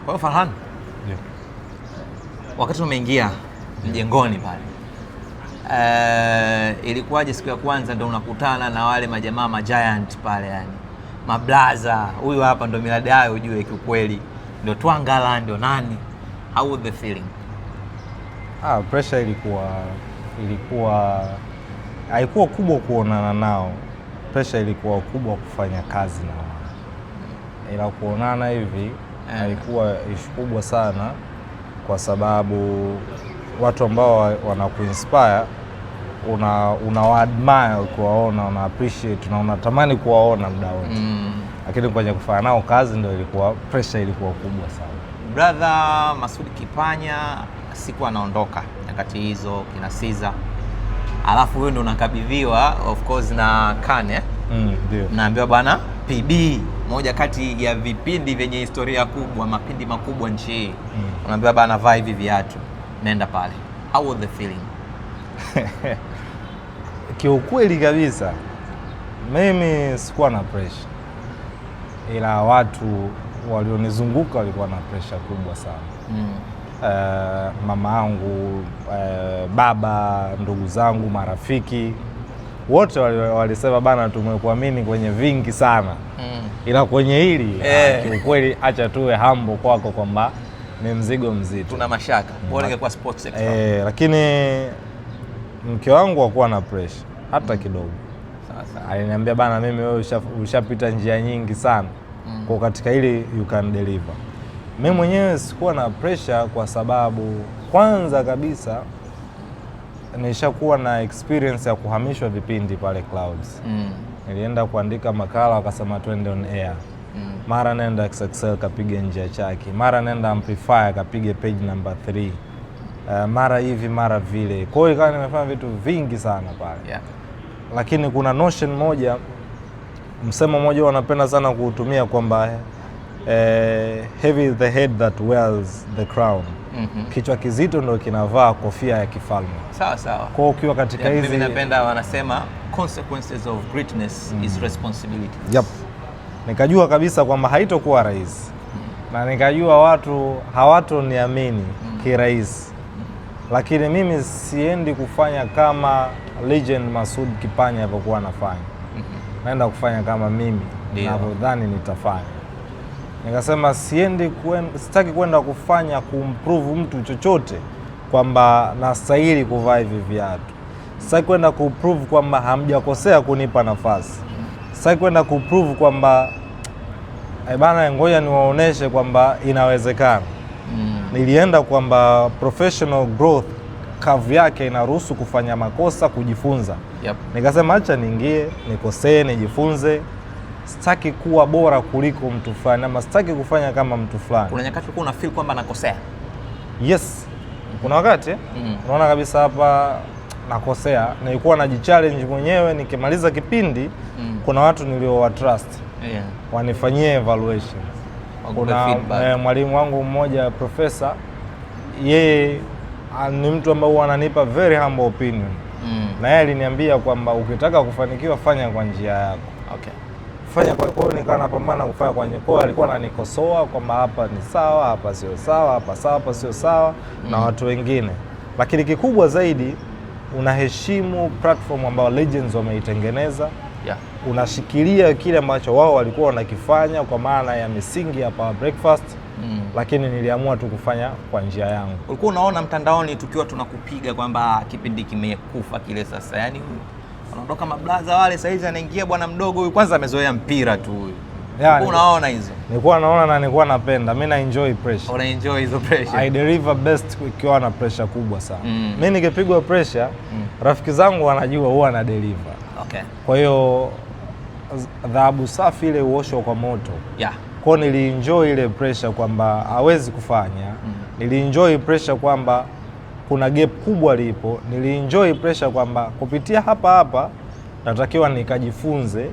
Kwa Farhan, yeah. Wakati umeingia mjengoni pale, ilikuwaje siku ya kwanza ndio unakutana na wale majamaa giant pale, yani mablaza, huyu hapa ndo Millardayo, ujue kiukweli ndio Twangala, ndio nani? How was the feeling? Pressure ilikuwa haikuwa kubwa kuonana nao, pressure ilikuwa kubwa kufanya kazi nao, ila kuonana hivi haikuwa issue kubwa sana, kwa sababu watu ambao wanakuinspire unawaadmire kuwaona, una appreciate na unatamani kuwaona muda wote. Lakini kwenye kufanya nao kazi ndio ilikuwa pressure ilikuwa kubwa sana. Brother Masud Kipanya siku anaondoka nyakati hizo kina Caesar, alafu wewe ndio unakabidhiwa of course na Kane, ndio naambiwa bwana PB, moja kati ya vipindi vyenye historia kubwa, mapindi makubwa nchi hii, unaambiwa bwana vaa hivi viatu, nenda pale. How was the feeling? Kiukweli kabisa mimi sikuwa na pressure, ila watu walionizunguka walikuwa na pressure kubwa sana. Mama yangu, baba, ndugu zangu, marafiki wote walisema bana, tumekuamini kwenye vingi sana, ila kwenye hili kiukweli acha tuwe humble kwako kwamba ni mzigo mzito. Tuna mashaka bora kwa sports sector. Lakini mke wangu hakuwa na pressure hata kidogo. Sasa aliniambia bana, mimi wewe ushapita njia nyingi sana, kwa katika hili you can deliver. Mimi mwenyewe sikuwa na pressure kwa sababu kwanza kabisa nishakuwa na experience ya kuhamishwa vipindi pale Clouds. Nilienda kuandika makala, wakasema twende on air. Mara nenda XXL kapige njia chake, mara nenda Amplifier kapige page number 3, mara hivi mara vile. Kwa hiyo ikawa nimefanya vitu vingi sana pale. Yeah. Lakini kuna notion moja, msemo mmoja wanapenda sana kuutumia kwamba heavy is the head that wears the crown. Kichwa kizito ndio kinavaa kofia ya kifalme. Sawa sawa. Kwa ukiwa katika hizi, mimi napenda wanasema consequences of greatness is responsibility. Yep. Nikajua kabisa kwamba haitokuwa rahisi. Na nikajua watu hawatoniamini kirahisi. Lakini mimi siendi kufanya kama legend Masud Kipanya alivyokuwa anafanya. Naenda kufanya kama mimi ninavyodhani nitafanya. Nikasema sitaki kwenda kufanya kumprove mtu chochote kwamba nastahili kuvaa hivi viatu. Sitaki kwenda kuprove kwamba hamjakosea kunipa nafasi. Sitaki kwenda kuprove kwamba bana, ngoja niwaoneshe kwamba inawezekana. Nilienda kwamba professional growth curve yake inaruhusu kufanya makosa, kujifunza. Yep. Nikasema acha niingie, nikosee, nijifunze. Sitaki kuwa bora kuliko mtu fulani, ama sitaki kufanya kama mtu fulani. Kuna nyakati ulikuwa una feel kwamba nakosea? Yes. Kuna wakati unaona kabisa hapa nakosea, nilikuwa najichallenge mwenyewe. Nikimaliza kipindi kuna watu niliowa trust wanifanyie evaluation. Kuna mwalimu wangu mmoja profesa, yeye ni mtu ambaye ananipa very humble opinion. Na yeye aliniambia kwamba ukitaka kufanikiwa fanya kwa njia yako. Okay. Fanya kwa hiyo nikawa napambana kufanya kwa njia. Kwa alikuwa ananikosoa kwamba hapa ni sawa, hapa sio sawa, hapa sawa, hapa sio sawa, na watu wengine. Lakini kikubwa zaidi, unaheshimu platform ambayo legends wameitengeneza. Yeah. Unashikilia kile ambacho wao walikuwa wanakifanya kwa maana ya misingi ya Power Breakfast. Lakini niliamua tu kufanya kwa njia yangu. Ulikuwa unaona mtandaoni tukiwa tunakupiga kwamba kipindi kimekufa kile sasa, yani wanaondoka mablaza wale, sasa hizi anaingia bwana mdogo huyu, kwanza amezoea mpira tu huyu. Yani, unaona hizo? Nilikuwa naona na nilikuwa napenda. Mimi na enjoy pressure. Una enjoy hizo pressure? I deliver best ikiwa na pressure kubwa sana. Mimi nikipigwa pressure, rafiki zangu wanajua huwa na deliver. Okay. Kwa hiyo dhahabu safi ile uoshwa kwa moto. Yeah. Kwa nilienjoy ile pressure kwamba hawezi kufanya. Nilienjoy pressure kwamba kuna gap kubwa lipo. Nilienjoy pressure kwamba kupitia hapa natakiwa nikajifunze,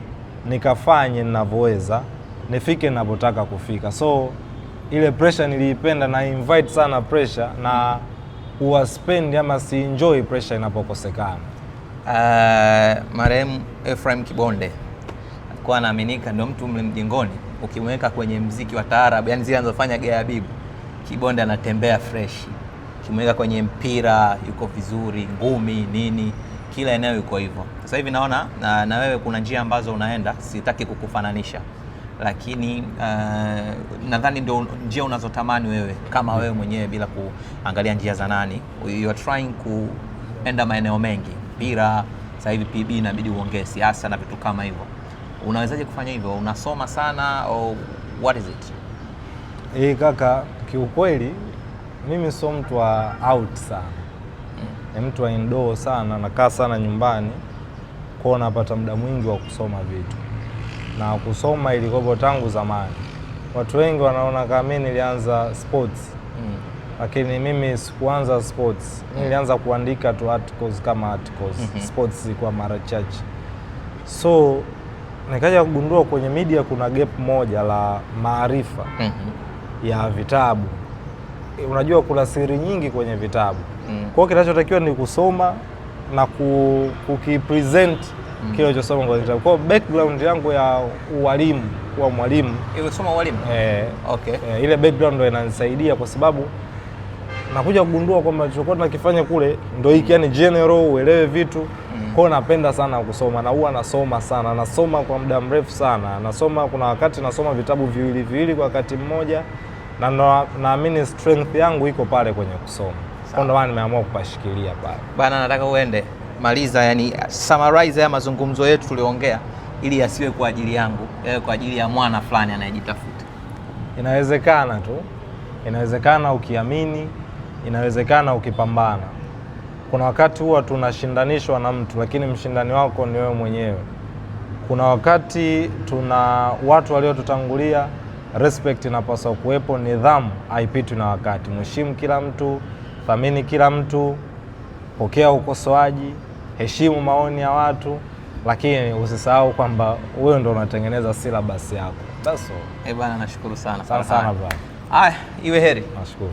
nikafanye ninavyoweza, nifike ninapotaka kufika. So ile pressure niliipenda, na invite sana pressure, na huwa spend ama si enjoy pressure inapokosekana. Marehemu Ephraim Kibonde alikuwa anaaminika ndio mtu mle mjengoni ukimweka kwenye mziki wa taarabu, yani zile anazofanya Gaya Bibu, Kibonde anatembea fresh. Ukimweka kwenye mpira yuko vizuri, ngumi nini, kila eneo yuko hivyo. Sasa hivi naona na wewe kuna njia ambazo unaenda, sitaki kukufananisha, lakini nadhani ndio njia unazotamani wewe kama wewe mwenyewe, bila kuangalia njia za nani. You are trying kuenda maeneo mengi, mpira, sasa hivi PB inabidi uongee siasa na vitu kama hivyo. Unawezaje kufanya hivyo? Unasoma sana au what is it? Kaka, kiukweli mimi sio mtu wa out sana. Ni mtu wa indoor sana, nakaa sana nyumbani. Kwa napata muda mwingi wa kusoma vitu. Na kusoma ilikuwa tangu zamani. Watu wengi wanaona kama mimi nilianza sports. Lakini mimi sikuanza sports. Nilianza kuandika tu articles kama articles. Sports kwa mara chache. So nikaja kugundua kwenye media kuna gap moja la maarifa ya vitabu. Unajua kuna siri nyingi kwenye vitabu. Kwa hiyo kinachotakiwa ni kusoma na kukipresent kile unachosoma kwenye vitabu. Kwa background yangu ya ualimu, kuwa mwalimu. Umesoma ualimu? Okay. Ile background ndio inanisaidia kwa sababu nakuja kugundua kwamba tulichokuwa tunakifanya kule ndio hiki, yani general uelewe vitu. Kwa hiyo napenda sana kusoma na huwa nasoma sana. Nasoma kwa muda mrefu sana. Nasoma, kuna wakati nasoma vitabu viwili kwa wakati mmoja, na naamini strength yangu iko pale kwenye kusoma. Kwa ndio maana nimeamua kupashikilia pale. Bana, nataka uende maliza, yani summarize ya mazungumzo yetu tuliongea, ili yasiwe kwa ajili yangu, yawe kwa ajili ya mwana fulani anayejitafuta. Inawezekana tu. Inawezekana ukiamini, inawezekana ukipambana. Kuna wakati huwa tunashindanishwa na mtu, lakini mshindani wako ni wewe mwenyewe. Kuna wakati tuna watu waliotutangulia, respect inapaswa kuwepo, nidhamu haipitwi na wakati. Mheshimu kila mtu, thamini kila mtu, pokea ukosoaji, heshimu maoni ya watu, lakini usisahau kwamba wewe ndio unatengeneza syllabus yako. That's all. Bana, nashukuru sana. Sana bro. Iwe heri. Nashukuru.